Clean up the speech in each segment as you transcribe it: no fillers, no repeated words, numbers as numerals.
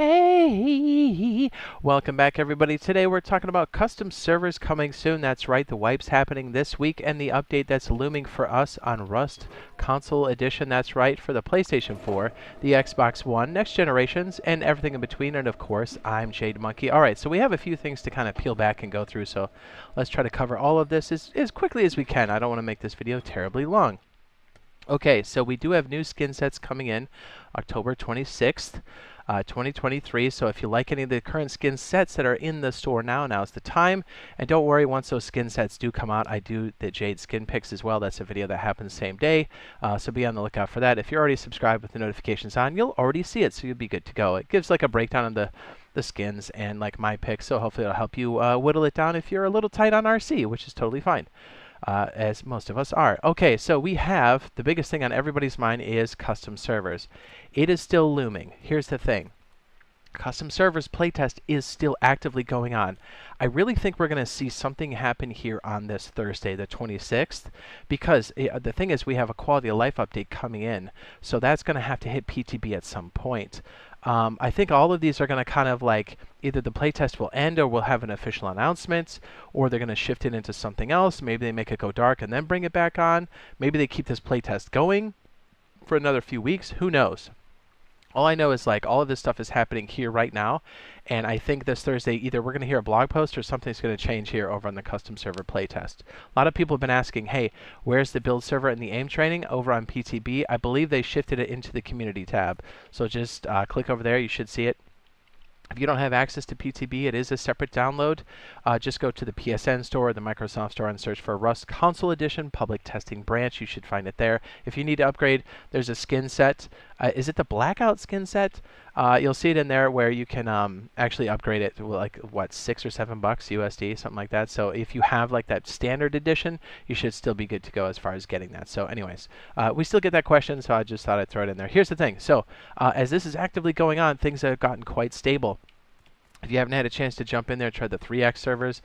Hey, welcome back everybody. Today we're talking about custom servers coming soon. That's right, the wipe's happening this week and the update that's looming for us on Rust Console Edition. That's right, for the PlayStation 4, the Xbox One, next generations, and everything in between. And of course, I'm Jade Monkey. Alright, so we have a few things to kind of peel back and go through, so let's try to cover all of this as quickly as we can. I don't want to make this video terribly long. Okay, so we do have new skin sets coming in October 26th. 2023. So if you like any of the current skin sets that are in the store now's the time. And don't worry, once those skin sets do come out, I do the Jade skin picks as well. That's a video that happens same day. So be on the lookout for that. If you're already subscribed with the notifications on, you'll already see it, so you'll be good to go. It gives like a breakdown of the skins and like my picks, so hopefully it'll help you whittle it down if you're a little tight on RC, which is totally fine. As most of us are. Okay, so we have, the biggest thing on everybody's mind is custom servers. It is still looming. Here's the thing. Custom servers playtest is still actively going on. I really think we're going to see something happen here on this Thursday, the 26th, because the thing is we have a quality of life update coming in, so that's going to have to hit PTB at some point. I think all of these are going to kind of like, either the playtest will end or we'll have an official announcement, or they're going to shift it into something else. Maybe they make it go dark and then bring it back on. Maybe they keep this playtest going for another few weeks. Who knows? All I know is like all of this stuff is happening here right now, and I think this Thursday either we're going to hear a blog post or something's going to change here over on the custom server playtest. A lot of people have been asking, hey, where's the build server and the aim training over on PTB? I believe they shifted it into the community tab, so just click over there. You should see it. If you don't have access to PTB, it is a separate download. Just go to the PSN store or the Microsoft store and search for Rust Console Edition Public Testing Branch. You should find it there. If you need to upgrade, there's a skin set. Is it the Blackout skin set? You'll see it in there where you can actually upgrade it to like, what, $6 or $7 USD, something like that. So if you have like that standard edition, you should still be good to go as far as getting that. So anyways, we still get that question, so I just thought I'd throw it in there. Here's the thing. So as this is actively going on, things have gotten quite stable. If you haven't had a chance to jump in there, try the 3X servers.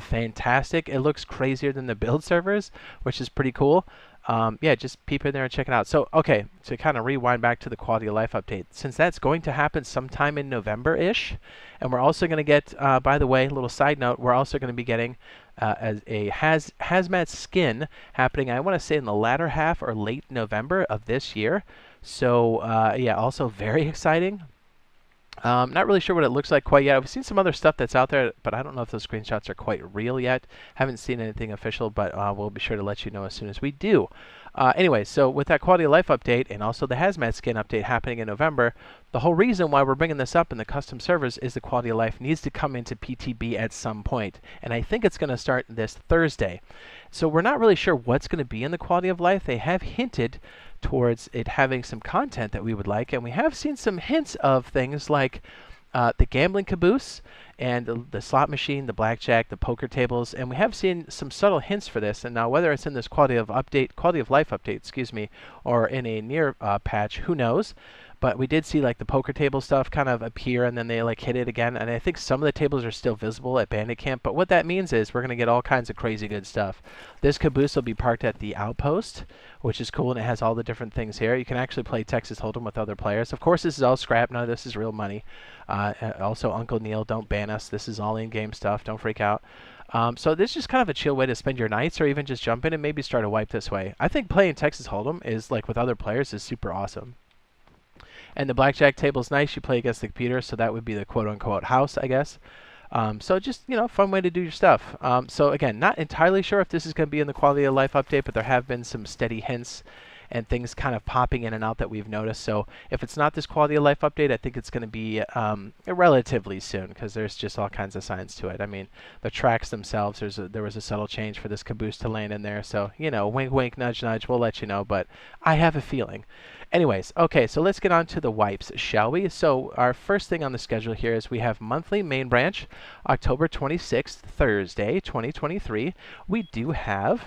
Fantastic. It looks crazier than the build servers, which is pretty cool. Yeah, just peep in there and check it out. So, okay, to kind of rewind back to the quality of life update, since that's going to happen sometime in November-ish, and we're also going to get, by the way, a little side note, we're also going to be getting as a hazmat skin happening, I want to say in the latter half or late November of this year. So, yeah, also very exciting. Not really sure what it looks like quite yet. I've seen some other stuff that's out there, but I don't know if those screenshots are quite real yet. Haven't seen anything official, but we'll be sure to let you know as soon as we do. Anyway, so with that quality of life update and also the hazmat skin update happening in November, the whole reason why we're bringing this up in the custom servers is the quality of life needs to come into PTB at some point. And I think it's going to start this Thursday. So we're not really sure what's going to be in the quality of life. They have hinted towards it having some content that we would like, and we have seen some hints of things like the gambling caboose and the slot machine, the blackjack, the poker tables, and we have seen some subtle hints for this. And now whether it's in this quality of life update, excuse me, or in a near patch, who knows? But we did see like the poker table stuff kind of appear, and then they like hit it again. And I think some of the tables are still visible at Bandit Camp. But what that means is we're going to get all kinds of crazy good stuff. This caboose will be parked at the Outpost, which is cool, and it has all the different things here. You can actually play Texas Hold'em with other players. Of course, this is all scrap. None of this is real money. Also, Uncle Neil, don't ban us. This is all in-game stuff. Don't freak out. So this is just kind of a chill way to spend your nights, or even just jump in and maybe start a wipe this way. I think playing Texas Hold'em is like with other players is super awesome. And the blackjack table's nice. You play against the computer, so that would be the quote-unquote house, I guess. So just, you know, fun way to do your stuff. So again, not entirely sure if this is going to be in the quality of life update, but there have been some steady hints and things kind of popping in and out that we've noticed. So if it's not this quality of life update, I think it's going to be relatively soon, because there's just all kinds of signs to it. I mean, the tracks themselves, there was a subtle change for this caboose to land in there. So, you know, wink, wink, nudge, nudge, we'll let you know, but I have a feeling. Anyways, okay, so let's get on to the wipes, shall we? So our first thing on the schedule here is we have monthly main branch, October 26th, Thursday, 2023. We do have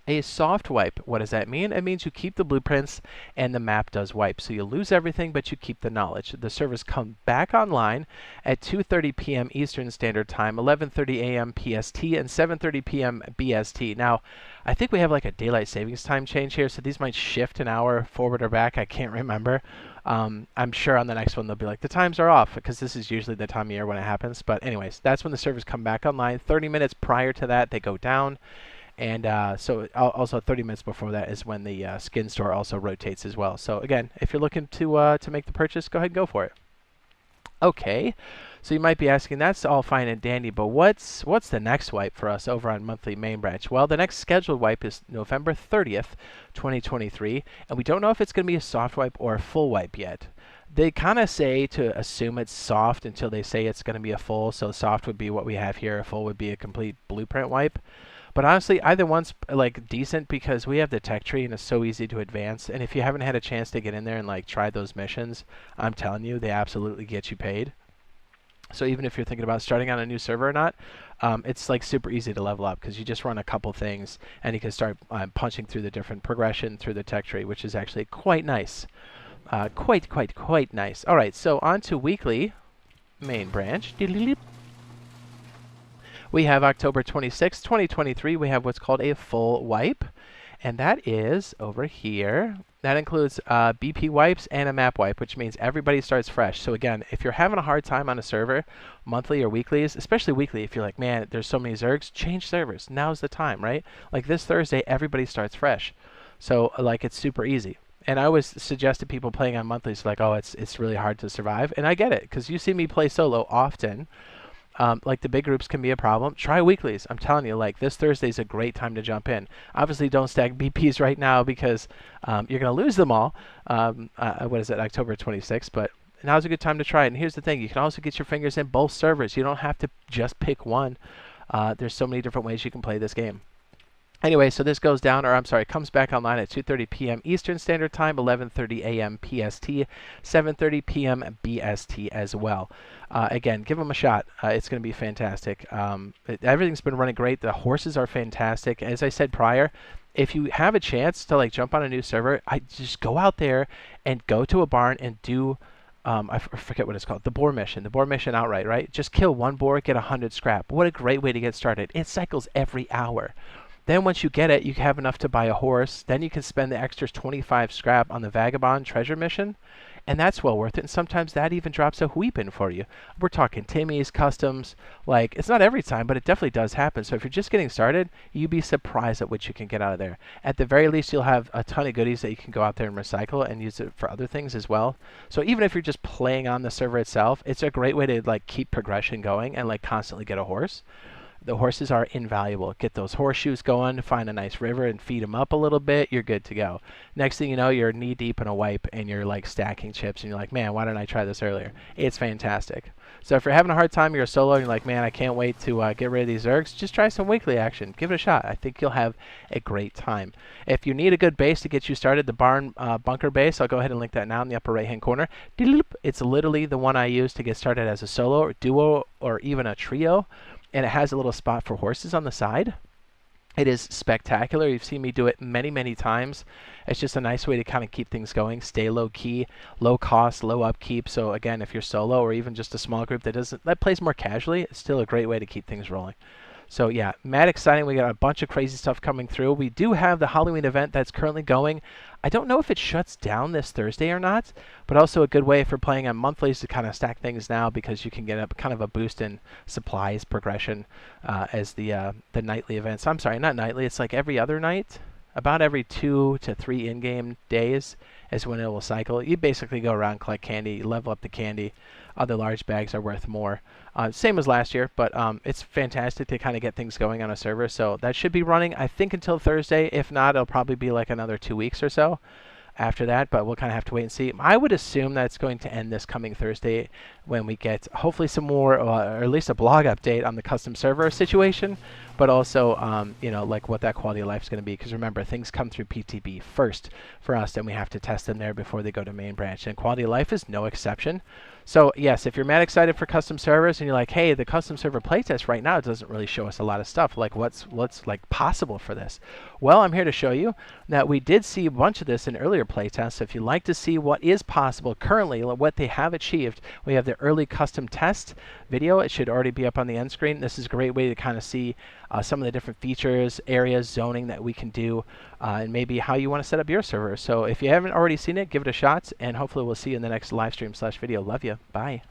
A soft wipe, what does that mean? It means you keep the blueprints and the map does wipe. So you lose everything, but you keep the knowledge. The servers come back online at 2:30 p.m. Eastern Standard Time, 11:30 a.m. PST, and 7:30 p.m. BST. Now, I think we have like a daylight savings time change here, so these might shift an hour forward or back. I can't remember. I'm sure on the next one they'll be like, the times are off, because this is usually the time of year when it happens. But anyways, that's when the servers come back online. 30 minutes prior to that, they go down. And so also 30 minutes before that is when the skin store also rotates as well. So again, if you're looking to make the purchase, go ahead and go for it. Okay, so you might be asking, that's all fine and dandy, but what's the next wipe for us over on monthly main branch? Well, the next scheduled wipe is November 30th, 2023, and we don't know if it's going to be a soft wipe or a full wipe yet. They kind of say to assume it's soft until they say it's going to be a full, so soft would be what we have here, a full would be a complete blueprint wipe. But honestly, either one's like decent because we have the tech tree and it's so easy to advance. And if you haven't had a chance to get in there and like try those missions, I'm telling you, they absolutely get you paid. So even if you're thinking about starting on a new server or not, it's like super easy to level up because you just run a couple things and you can start punching through the different progression through the tech tree, which is actually quite nice. Quite nice. All right, so on to weekly main branch. We have October 26, 2023. We have what's called a full wipe, and that is over here. That includes BP wipes and a map wipe, which means everybody starts fresh. So again, if you're having a hard time on a server, monthly or weeklies, especially weekly, if you're like, man, there's so many zergs, change servers. Now's the time, right? Like this Thursday, everybody starts fresh. So like it's super easy. And I always suggest to people playing on monthlies, like, oh, it's really hard to survive. And I get it, because you see me play solo often. Like the big groups can be a problem. Try weeklies. I'm telling you, like this Thursday is a great time to jump in. Obviously, don't stack BPs right now because you're going to lose them all. What is it, October 26th? But now's a good time to try it. And here's the thing. You can also get your fingers in both servers. You don't have to just pick one. There's so many different ways you can play this game. Anyway, so this goes down, or I'm sorry, comes back online at 2:30 p.m. Eastern Standard Time, 11:30 a.m. PST, 7:30 p.m. BST as well. Again, give them a shot. It's going to be fantastic. Everything's been running great. The horses are fantastic. As I said prior, if you have a chance to like jump on a new server, I just go out there and go to a barn and do. I forget what it's called. The boar mission. The boar mission outright, right? Just kill one boar, get 100 scrap. What a great way to get started. It cycles every hour. Then once you get it, you have enough to buy a horse. Then you can spend the extra 25 scrap on the Vagabond treasure mission. And that's well worth it. And sometimes that even drops a weapon for you. We're talking Timmy's, customs. Like, it's not every time, but it definitely does happen. So if you're just getting started, you'd be surprised at what you can get out of there. At the very least, you'll have a ton of goodies that you can go out there and recycle and use it for other things as well. So even if you're just playing on the server itself, it's a great way to like keep progression going and like constantly get a horse. The horses are invaluable. Get those horseshoes going, find a nice river and feed them up a little bit, you're good to go. Next thing you know, you're knee deep in a wipe and you're like stacking chips and you're like, man, why didn't I try this earlier? It's fantastic. So if you're having a hard time, you're a solo and you're like, man, I can't wait to get rid of these zergs, just try some weekly action. Give it a shot. I think you'll have a great time. If you need a good base to get you started, the barn bunker base, I'll go ahead and link that now in the upper right hand corner. It's literally the one I use to get started as a solo or duo or even a trio. And it has a little spot for horses on the side. It is spectacular. You've seen me do it many, many times. It's just a nice way to kind of keep things going, stay low key, low cost, low upkeep. So again, if you're solo or even just a small group that plays more casually, it's still a great way to keep things rolling. So yeah, mad exciting. We got a bunch of crazy stuff coming through. We do have the Halloween event that's currently going. I don't know if it shuts down this Thursday or not, but also a good way for playing on monthlies to kind of stack things now because you can get a kind of a boost in supplies progression as the nightly events. I'm sorry, not nightly. It's like every other night. About every 2 to 3 in-game days is when it will cycle. You basically go around, collect candy, level up the candy. Other large bags are worth more. Same as last year, but it's fantastic to kind of get things going on a server. So that should be running, I think, until Thursday. If not, it'll probably be like another 2 weeks or so. after that, but we'll kind of have to wait and see. I would assume that it's going to end this coming Thursday when we get hopefully some more, or at least a blog update on the custom server situation, but also, you know, like what that quality of life is going to be. Because remember, things come through PTB first for us, and we have to test them there before they go to main branch. And quality of life is no exception. So yes, if you're mad excited for custom servers and you're like, hey, the custom server playtest right now doesn't really show us a lot of stuff, like what's like possible for this? Well, I'm here to show you that we did see a bunch of this in earlier playtests. So if you'd like to see what is possible currently, what they have achieved, we have the early custom test video. It should already be up on the end screen. This is a great way to kind of see some of the different features, areas, zoning that we can do, and maybe how you want to set up your server. So if you haven't already seen it, give it a shot, and hopefully we'll see you in the next live stream/video. Love you. Bye.